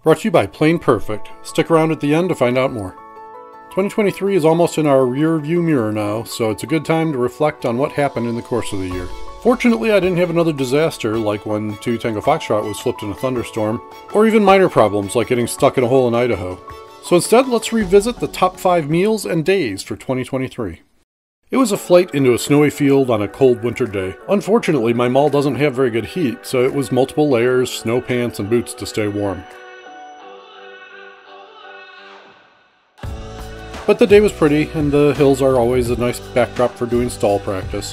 Brought to you by Plain Perfect. Stick around at the end to find out more. 2023 is almost in our rear view mirror now, so it's a good time to reflect on what happened in the course of the year. Fortunately, I didn't have another disaster like when 2 Tango Foxtrot was flipped in a thunderstorm, or even minor problems like getting stuck in a hole in Idaho. So instead, let's revisit the top 5 meals and days for 2023. It was a flight into a snowy field on a cold winter day. Unfortunately, my mall doesn't have very good heat, so it was multiple layers, snow pants, and boots to stay warm. But the day was pretty, and the hills are always a nice backdrop for doing stall practice.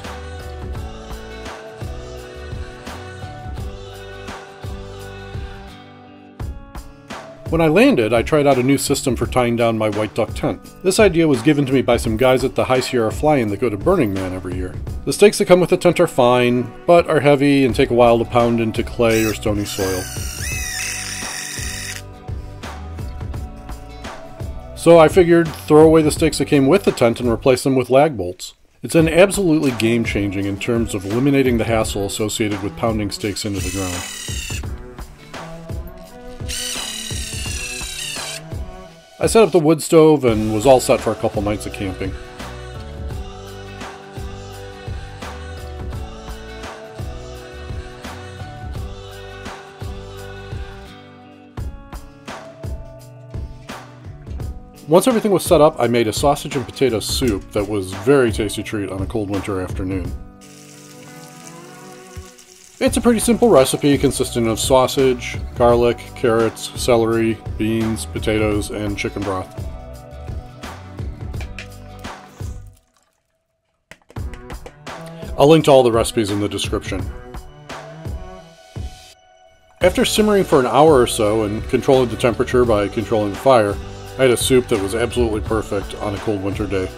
When I landed, I tried out a new system for tying down my white duck tent. This idea was given to me by some guys at the High Sierra Fly-In that go to Burning Man every year. The stakes that come with the tent are fine, but are heavy and take a while to pound into clay or stony soil. So I figured throw away the stakes that came with the tent and replace them with lag bolts. It's an absolutely game-changing in terms of eliminating the hassle associated with pounding stakes into the ground. I set up the wood stove and was all set for a couple nights of camping. Once everything was set up, I made a sausage and potato soup that was a very tasty treat on a cold winter afternoon. It's a pretty simple recipe consisting of sausage, garlic, carrots, celery, beans, potatoes, and chicken broth. I'll link to all the recipes in the description. After simmering for an hour or so and controlling the temperature by controlling the fire, I had a soup that was absolutely perfect on a cold winter day.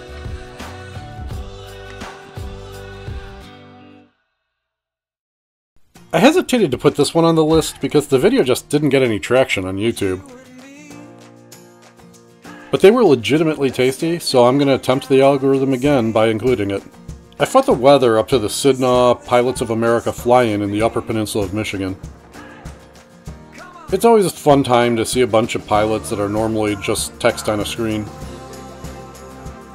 I hesitated to put this one on the list because the video just didn't get any traction on YouTube. But they were legitimately tasty, so I'm going to attempt the algorithm again by including it. I fought the weather up to the Sidnaw Pilots of America Fly-In in the Upper Peninsula of Michigan. It's always a fun time to see a bunch of pilots that are normally just text on a screen.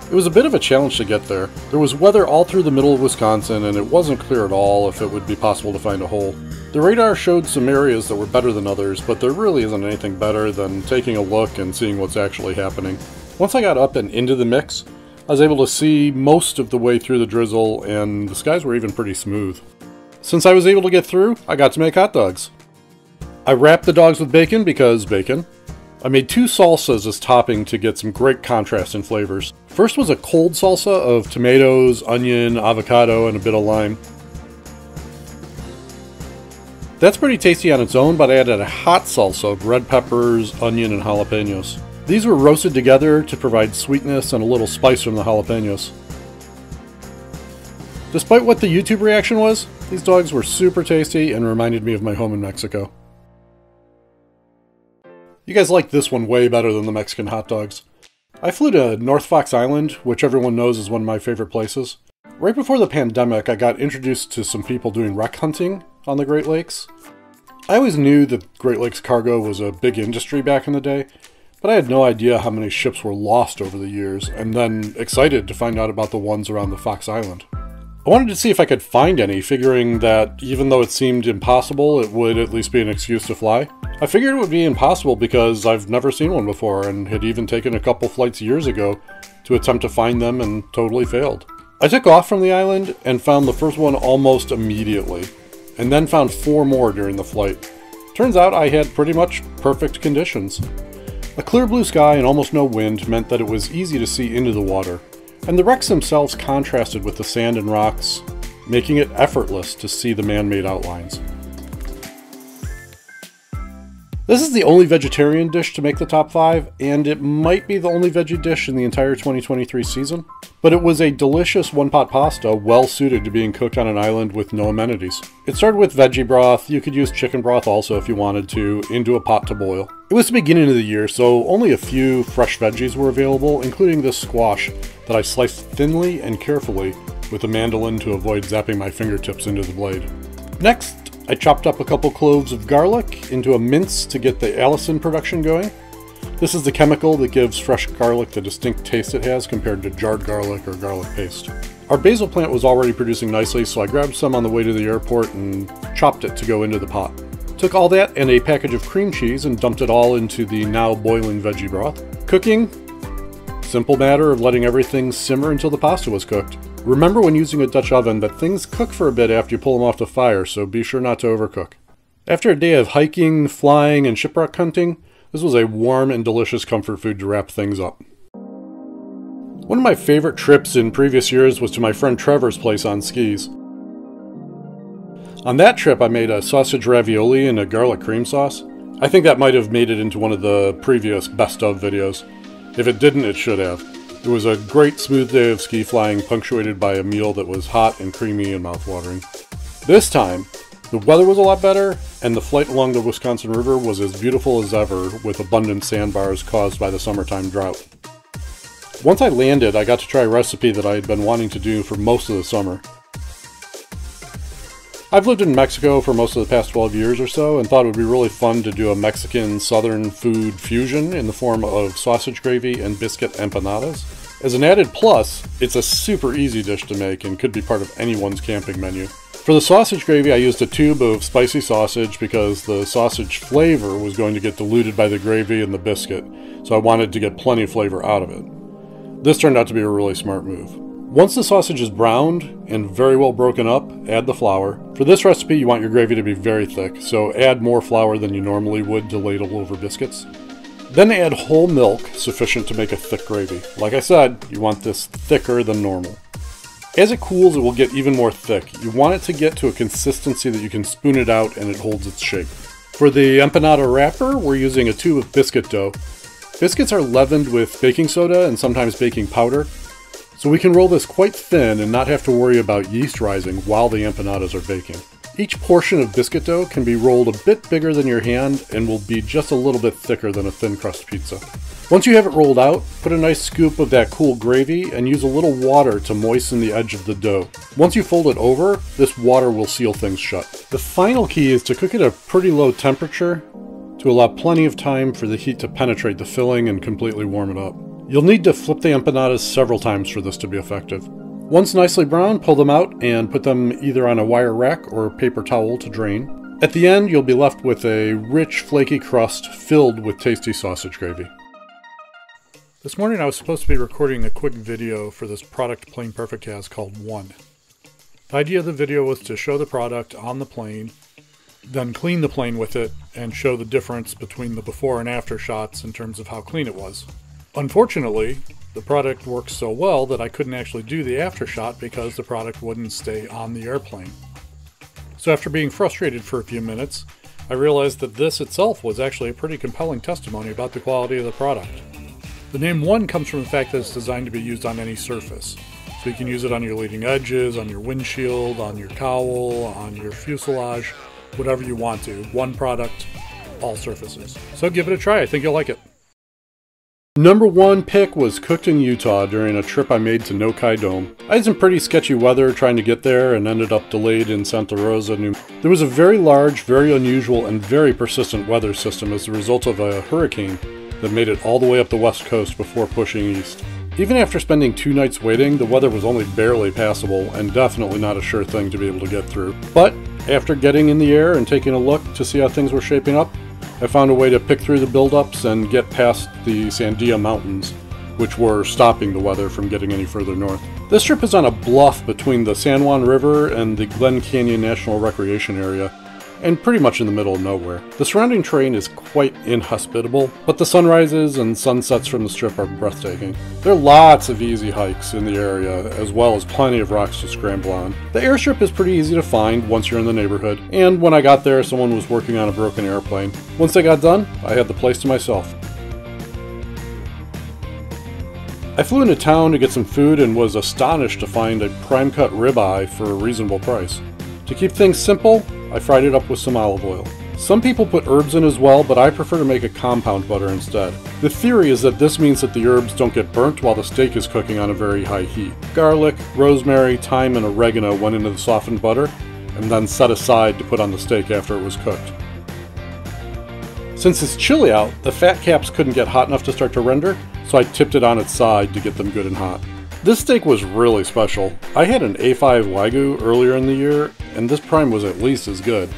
It was a bit of a challenge to get there. There was weather all through the middle of Wisconsin, and it wasn't clear at all if it would be possible to find a hole. The radar showed some areas that were better than others, but there really isn't anything better than taking a look and seeing what's actually happening. Once I got up and into the mix, I was able to see most of the way through the drizzle, and the skies were even pretty smooth. Since I was able to get through, I got to make hot dogs. I wrapped the dogs with bacon because bacon. I made 2 salsas as topping to get some great contrast in flavors. First was a cold salsa of tomatoes, onion, avocado, and a bit of lime. That's pretty tasty on its own, but I added a hot salsa of red peppers, onion, and jalapenos. These were roasted together to provide sweetness and a little spice from the jalapenos. Despite what the YouTube reaction was, these dogs were super tasty and reminded me of my home in Mexico. You guys like this one way better than the Mexican hot dogs. I flew to North Fox Island, which everyone knows is one of my favorite places. Right before the pandemic, I got introduced to some people doing wreck hunting on the Great Lakes. I always knew that Great Lakes cargo was a big industry back in the day, but I had no idea how many ships were lost over the years, and then excited to find out about the ones around the Fox Island. I wanted to see if I could find any, figuring that even though it seemed impossible, it would at least be an excuse to fly. I figured it would be impossible because I've never seen one before and had even taken a couple flights years ago to attempt to find them and totally failed. I took off from the island and found the first one almost immediately, and then found 4 more during the flight. Turns out I had pretty much perfect conditions. A clear blue sky and almost no wind meant that it was easy to see into the water, and the wrecks themselves contrasted with the sand and rocks, making it effortless to see the man-made outlines. This is the only vegetarian dish to make the top 5, and it might be the only veggie dish in the entire 2023 season. But it was a delicious one-pot pasta well suited to being cooked on an island with no amenities. It started with veggie broth. You could use chicken broth also if you wanted to, into a pot to boil. It was the beginning of the year, so only a few fresh veggies were available, including this squash that I sliced thinly and carefully with a mandolin to avoid zapping my fingertips into the blade. Next, I chopped up a couple cloves of garlic into a mince to get the allicin production going. This is the chemical that gives fresh garlic the distinct taste it has compared to jarred garlic or garlic paste. Our basil plant was already producing nicely, so I grabbed some on the way to the airport and chopped it to go into the pot. Took all that and a package of cream cheese and dumped it all into the now boiling veggie broth. Cooking? Simple matter of letting everything simmer until the pasta was cooked. Remember when using a Dutch oven that things cook for a bit after you pull them off the fire, so be sure not to overcook. After a day of hiking, flying, and shipwreck hunting, this was a warm and delicious comfort food to wrap things up. One of my favorite trips in previous years was to my friend Trevor's place on skis. On that trip, I made a sausage ravioli and a garlic cream sauce. I think that might have made it into one of the previous best of videos. If it didn't, it should have. It was a great smooth day of ski flying, punctuated by a meal that was hot and creamy and mouthwatering. This time, the weather was a lot better, and the flight along the Wisconsin River was as beautiful as ever, with abundant sandbars caused by the summertime drought. Once I landed, I got to try a recipe that I had been wanting to do for most of the summer. I've lived in Mexico for most of the past 12 years or so and thought it would be really fun to do a Mexican southern food fusion in the form of sausage gravy and biscuit empanadas. As an added plus, it's a super easy dish to make and could be part of anyone's camping menu. For the sausage gravy, I used a tube of spicy sausage because the sausage flavor was going to get diluted by the gravy and the biscuit, so I wanted to get plenty of flavor out of it. This turned out to be a really smart move. Once the sausage is browned and very well broken up, add the flour. For this recipe, you want your gravy to be very thick, so add more flour than you normally would to ladle over biscuits. Then add whole milk, sufficient to make a thick gravy. Like I said, you want this thicker than normal. As it cools, it will get even more thick. You want it to get to a consistency that you can spoon it out and it holds its shape. For the empanada wrapper, we're using a tube of biscuit dough. Biscuits are leavened with baking soda and sometimes baking powder, so we can roll this quite thin and not have to worry about yeast rising while the empanadas are baking. Each portion of biscuit dough can be rolled a bit bigger than your hand and will be just a little bit thicker than a thin crust pizza. Once you have it rolled out, put a nice scoop of that cool gravy and use a little water to moisten the edge of the dough. Once you fold it over, this water will seal things shut. The final key is to cook at a pretty low temperature to allow plenty of time for the heat to penetrate the filling and completely warm it up. You'll need to flip the empanadas several times for this to be effective. Once nicely browned, pull them out and put them either on a wire rack or paper towel to drain. At the end, you'll be left with a rich, flaky crust filled with tasty sausage gravy. This morning I was supposed to be recording a quick video for this product Plane Perfect has called One. The idea of the video was to show the product on the plane, then clean the plane with it, and show the difference between the before and after shots in terms of how clean it was. Unfortunately, the product works so well that I couldn't actually do the after shot because the product wouldn't stay on the airplane. So after being frustrated for a few minutes, I realized that this itself was actually a pretty compelling testimony about the quality of the product. The name One comes from the fact that it's designed to be used on any surface. So you can use it on your leading edges, on your windshield, on your cowl, on your fuselage, whatever you want to. One product, all surfaces. So give it a try, I think you'll like it. Number one pick was cooked in Utah during a trip I made to Nokai Dome. I had some pretty sketchy weather trying to get there and ended up delayed in Santa Rosa, New Mexico. There was a very large, very unusual, and very persistent weather system as a result of a hurricane that made it all the way up the west coast before pushing east. Even after spending 2 nights waiting, the weather was only barely passable and definitely not a sure thing to be able to get through. But after getting in the air and taking a look to see how things were shaping up, I found a way to pick through the buildups and get past the Sandia Mountains, which were stopping the weather from getting any further north. This trip is on a bluff between the San Juan River and the Glen Canyon National Recreation Area, and pretty much in the middle of nowhere. The surrounding terrain is quite inhospitable, but the sunrises and sunsets from the strip are breathtaking. There are lots of easy hikes in the area, as well as plenty of rocks to scramble on. The airstrip is pretty easy to find once you're in the neighborhood, and when I got there, someone was working on a broken airplane. Once I got done, I had the place to myself. I flew into town to get some food and was astonished to find a prime cut ribeye for a reasonable price. To keep things simple, I fried it up with some olive oil. Some people put herbs in as well, but I prefer to make a compound butter instead. The theory is that this means that the herbs don't get burnt while the steak is cooking on a very high heat. Garlic, rosemary, thyme, and oregano went into the softened butter, and then set aside to put on the steak after it was cooked. Since it's chilly out, the fat caps couldn't get hot enough to start to render, so I tipped it on its side to get them good and hot. This steak was really special. I had an A5 Wagyu earlier in the year, and this prime was at least as good.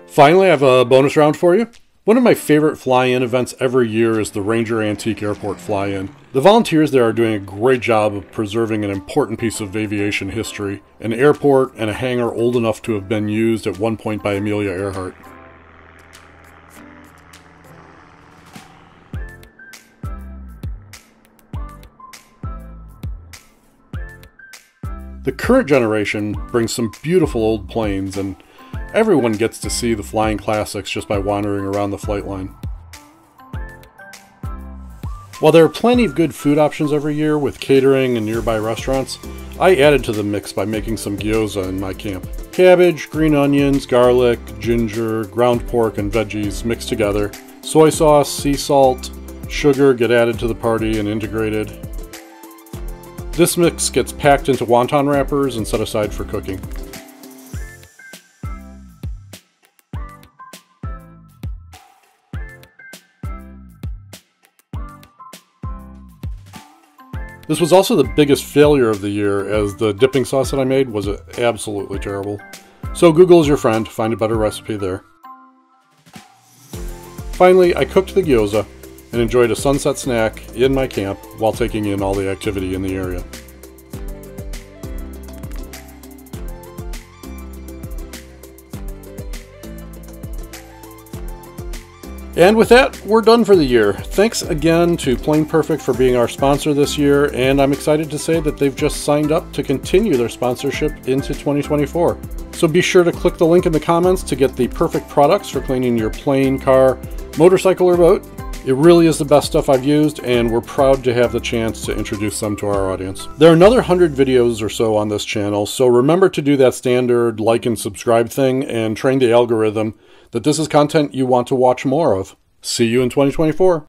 Finally, I have a bonus round for you. One of my favorite fly-in events every year is the Ranger Antique Airport fly-in. The volunteers there are doing a great job of preserving an important piece of aviation history, an airport and a hangar old enough to have been used at one point by Amelia Earhart. The current generation brings some beautiful old planes, and everyone gets to see the flying classics just by wandering around the flight line. While there are plenty of good food options every year with catering and nearby restaurants, I added to the mix by making some gyoza in my camp. Cabbage, green onions, garlic, ginger, ground pork, and veggies mixed together. Soy sauce, sea salt, sugar get added to the party and integrated. This mix gets packed into wonton wrappers and set aside for cooking. This was also the biggest failure of the year, as the dipping sauce that I made was absolutely terrible. So Google is your friend, find a better recipe there. Finally, I cooked the gyoza and enjoyed a sunset snack in my camp while taking in all the activity in the area. And with that, we're done for the year. Thanks again to Plane Perfect for being our sponsor this year, and I'm excited to say that they've just signed up to continue their sponsorship into 2024. So be sure to click the link in the comments to get the perfect products for cleaning your plane, car, motorcycle, or boat. It really is the best stuff I've used, and we're proud to have the chance to introduce them to our audience. There are another 100 videos or so on this channel, so remember to do that standard like and subscribe thing and train the algorithm that this is content you want to watch more of. See you in 2024.